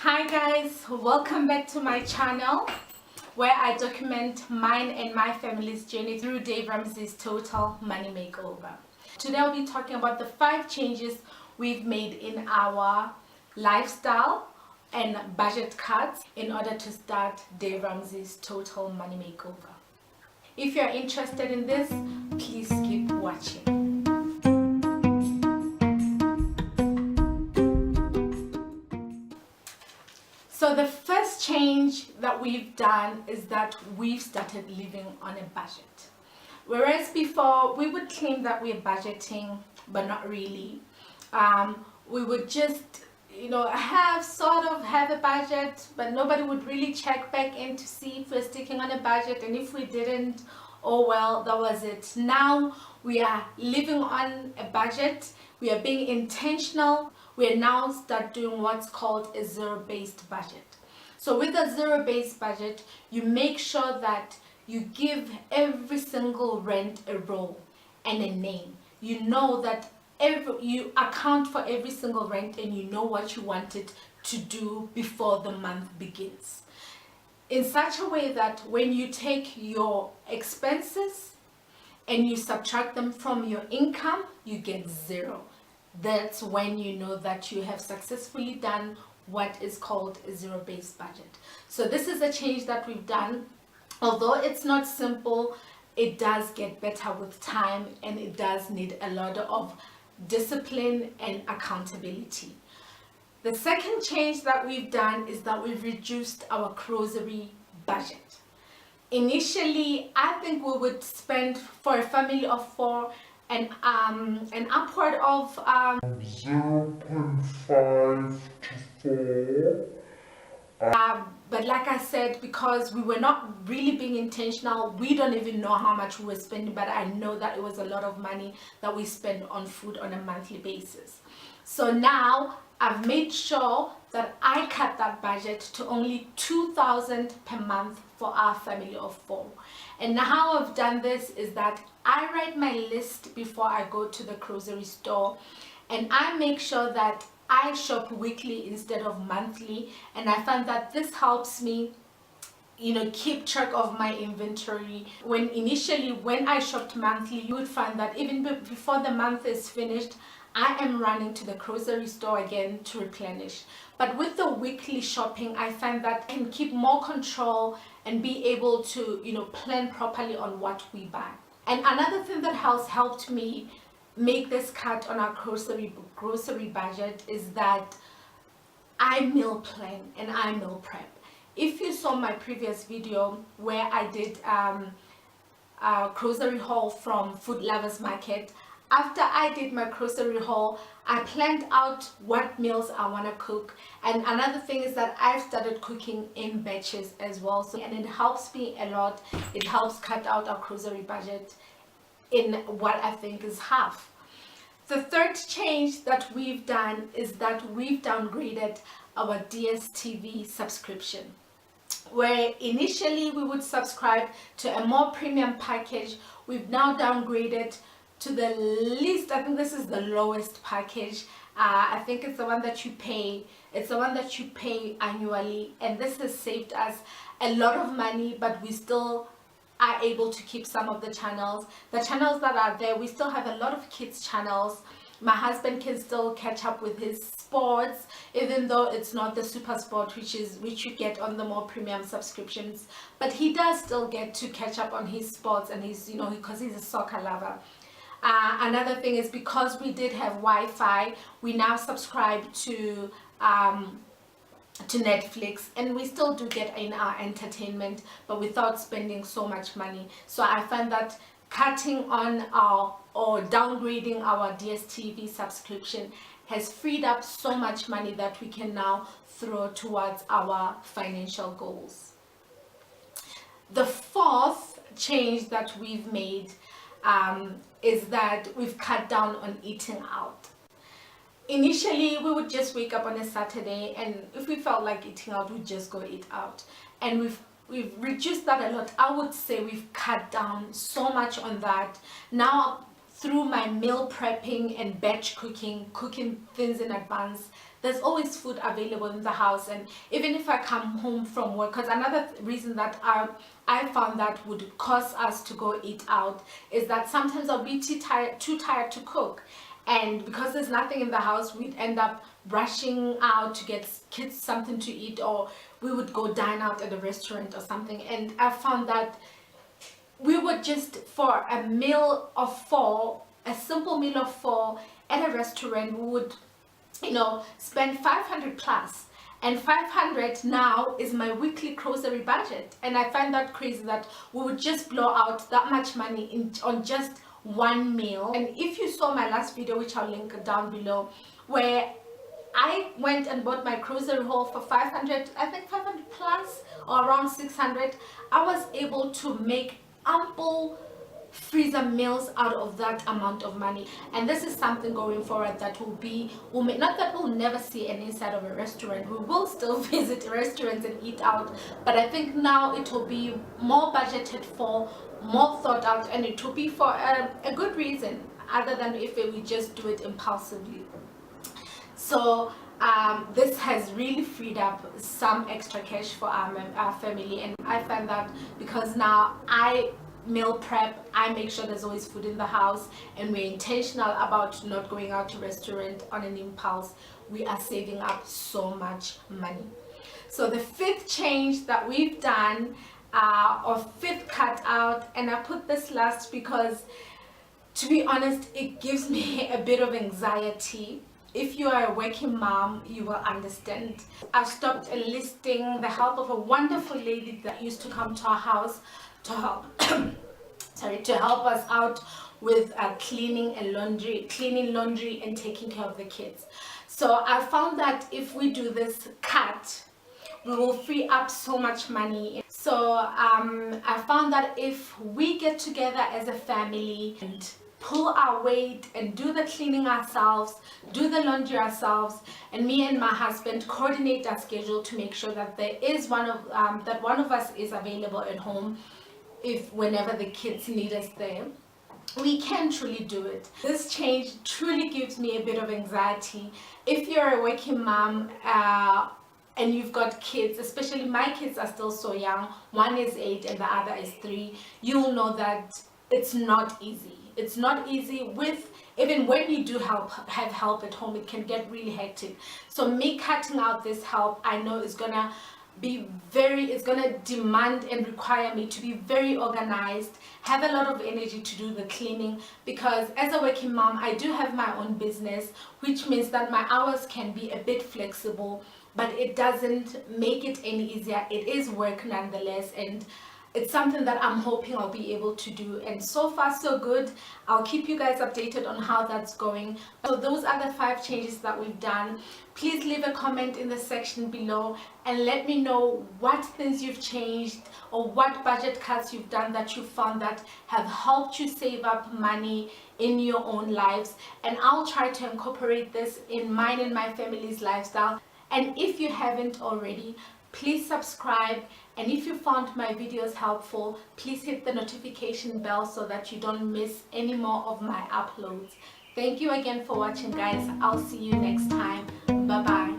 Hi guys, welcome back to my channel where I document mine and my family's journey through Dave Ramsey's Total Money Makeover. Today I'll be talking about the 5 changes we've made in our lifestyle and budget cuts in order to start Dave Ramsey's Total Money Makeover. If you're interested in this, please keep watching. So the first change that we've done is that we've started living on a budget. Whereas before we would claim that we're budgeting, but not really. We would just, have a budget, but nobody would really check back in to see if we're sticking on a budget, and if we didn't, oh well, that was it. Now we are living on a budget. We are being intentional. We are now start doing what's called a zero-based budget. So with a zero-based budget, you make sure that you give every single rent a role and a name. You know that you account for every single rent, and you know what you want it to do before the month begins. In such a way that when you take your expenses and you subtract them from your income, you get 0. That's when you know that you have successfully done what is called a zero-based budget. So this is a change that we've done. Although it's not simple, it does get better with time, and it does need a lot of discipline and accountability. The second change that we've done is that we've reduced our grocery budget. Initially, I think we would spend for a family of 4 an upward of 0.5 to 4. But like I said, because we were not really being intentional, we don't even know how much we were spending, but I know that it was a lot of money that we spend on food on a monthly basis. So now I've made sure that I cut that budget to only 2,000 per month for our family of 4. And how I've done this is that I write my list before I go to the grocery store, and I make sure that I shop weekly instead of monthly, and I find that this helps me keep track of my inventory. When I shopped monthly, you would find that even before the month is finished, I am running to the grocery store again to replenish. But with the weekly shopping, I find that I can keep more control and be able to plan properly on what we buy. And another thing that has helped me make this cut on our grocery budget is that I meal plan and I meal prep. If you saw my previous video where I did a grocery haul from Food Lovers Market, after I did my grocery haul, I planned out what meals I want to cook. And another thing is that I've started cooking in batches as well. And it helps me a lot. It helps cut out our grocery budget in what I think is half. The third change that we've done is that we've downgraded our Dstv subscription. Where initially we would subscribe to a more premium package, we've now downgraded to the least. I think this is the lowest package. I think it's the one that you pay. It's the one that you pay annually, and this has saved us a lot of money, but we still are able to keep some of the channels. The channels that are there, we still have a lot of kids channels. My husband can still catch up with his sports, even though it's not the super sport which you get on the more premium subscriptions, but he does still get to catch up on his sports, and he's because he's a soccer lover. Another thing is, because we did have Wi-Fi, we now subscribe to Netflix, and we still do get in our entertainment, but without spending so much money. So I find that cutting on or downgrading our Dstv subscription has freed up so much money that we can now throw towards our financial goals. The fourth change that we've made is that we've cut down on eating out. Initially, we would just wake up on a Saturday, and if we felt like eating out, we'd just go eat out. And we've reduced that a lot. I would say we've cut down so much on that. Now through my meal prepping and batch cooking things in advance, there's always food available in the house. And even if I come home from work, because another reason that I found that would cause us to go eat out is that sometimes I'll be too tired to cook, and because there's nothing in the house, we'd end up rushing out to get kids something to eat, or we would go dine out at a restaurant or something. And I found that we would just, for a meal of 4, a simple meal of 4 at a restaurant, we would, you know, spend 500 plus, and 500 now is my weekly grocery budget. And I find that crazy that we would just blow out that much money on just one meal. And if you saw my last video, which I'll link down below, where I went and bought my grocery haul for 500, I think 500 plus, or around 600, I was able to make ample freezer meals out of that amount of money. And this is something going forward that not that we'll never see an inside of a restaurant. We will still visit restaurants and eat out, but I think now it will be more budgeted for, more thought out, and it will be for a good reason, other than if we just do it impulsively. So this has really freed up some extra cash for our family. And I find that because now I meal prep, I make sure there's always food in the house, and we're intentional about not going out to restaurant on an impulse, we are saving up so much money. So the 5th change that we've done, or 5th cut out, and I put this last because, to be honest, it gives me a bit of anxiety. If you are a working mom, you will understand. I've stopped enlisting the help of a wonderful lady that used to come to our house to help to help us out with cleaning laundry and taking care of the kids. So I found that if we do this cut, we will free up so much money. So I found that if we get together as a family and pull our weight and do the cleaning ourselves, do the laundry ourselves, and me and my husband coordinate our schedule to make sure that there is one of us is available at home whenever the kids need us there, we can truly do it. This change truly gives me a bit of anxiety. If you're a working mom and you've got kids, especially my kids are still so young, one is 8 and the other is 3, you'll know that it's not easy. It's not easy. Even when you do have help at home, it can get really hectic. So me cutting out this help, I know is gonna demand and require me to be very organized, have a lot of energy to do the cleaning, because as a working mom, I do have my own business, which means that my hours can be a bit flexible, but it doesn't make it any easier. It is work nonetheless, and it's something that I'm hoping I'll be able to do. And so far so good. I'll keep you guys updated on how that's going. So those are the 5 changes that we've done. Please leave a comment in the section below and let me know what things you've changed or what budget cuts you've done that you found that have helped you save up money in your own lives. And I'll try to incorporate this in mine and my family's lifestyle. And if you haven't already, please subscribe, and if you found my videos helpful, please hit the notification bell so that you don't miss any more of my uploads. Thank you again for watching, guys. I'll see you next time. Bye bye.